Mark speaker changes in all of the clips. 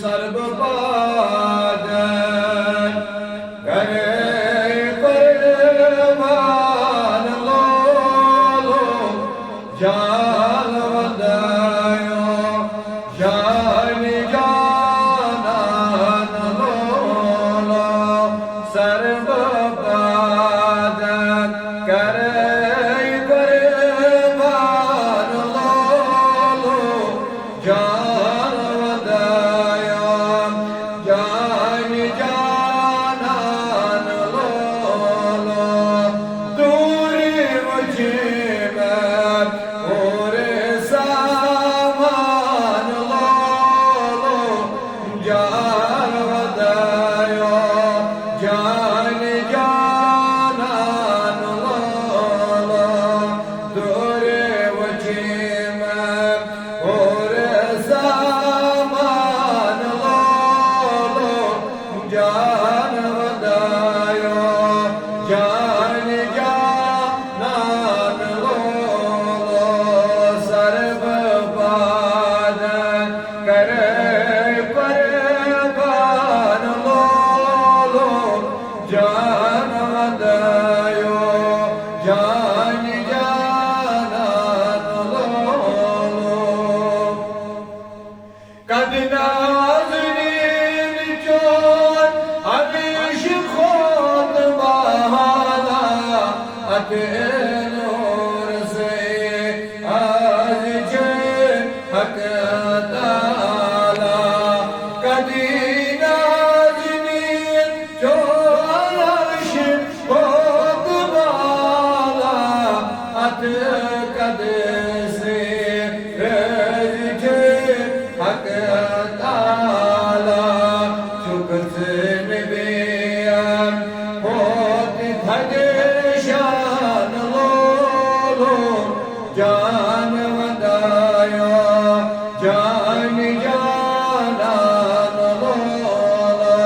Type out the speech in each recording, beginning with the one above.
Speaker 1: सर्व पादन करे कुर्बान लोलो जान वदायो जान जानन लोलो सर्व पादन करे कुर्बान लोलो जान वदायो जान जानन लोलो दूरी मुझे में और सामान लोलो जान वदायो जान जानन लोलो दूरी मुझे में और सामान लोलो जान वदायो जान जानन लोलो सर्व पादन करे कुर्बान लोलो जान वदायो जान जानन लोलो कद नाज़रीन चोर हमेश खुद बहाला अते नूर से आज जे हक ताला कदी नाज़रीन चोर हमेश खुद बहाला अते कद से आज जे हक ताला शुक्र नबियान होत धगे शान लोलो जान वदायो जान जानन लोलो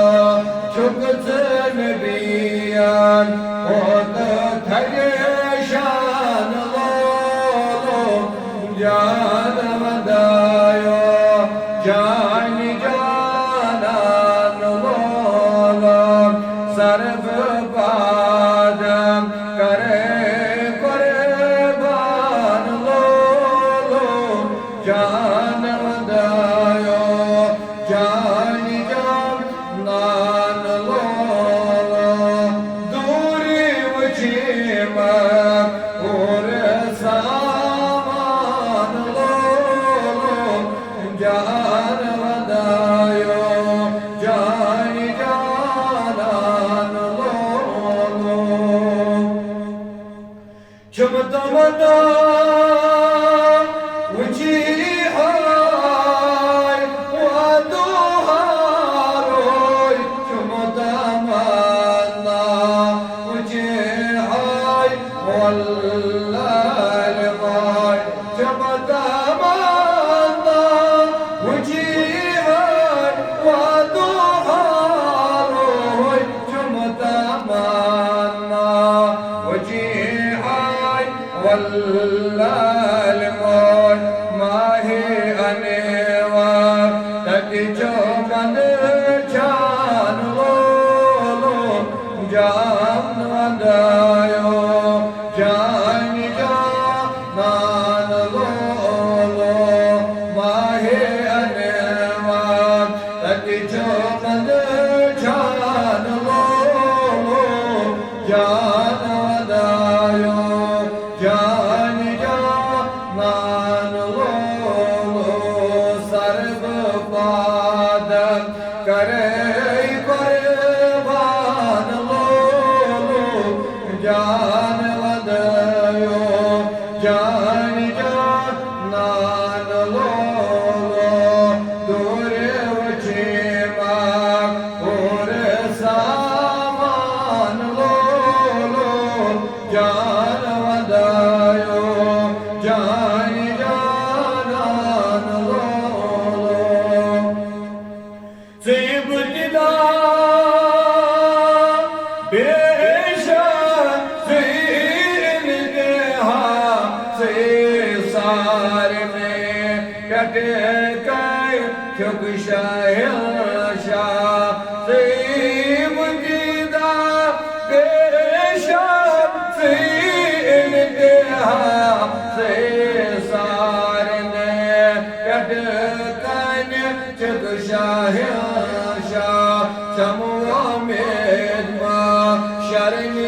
Speaker 1: शुक्र नबियान होत धगे शान लोलो जान वदायो जान जानन लोलो सर्व पादन करे कुर्बान लोलो जान वदायो जान जानन लोलो दूरी मुझे में और सामान लोलो जान वदायो जान जानन लोलो चमतमना उची हाय वादो हारोय चमतमना उची हाय वल्लाल माय चमतमना उची हाय वादो हारोय चमतमना उची हाय वल्लाल माय माहे अनेवा तक जो मन जान लोलो जान वदायो जान जानन लोलो माहे अनेवा तक जो मन जान लोलो जान वदायो जान जानन लोलो सर्व पादन करे कुर्बान लोलो जान वदायो जान जानन लोलो दूरे उछे माग और सामान लोलो जान वदायो जान जानन लोलो से बुझदा शाह शाह समवा में शरण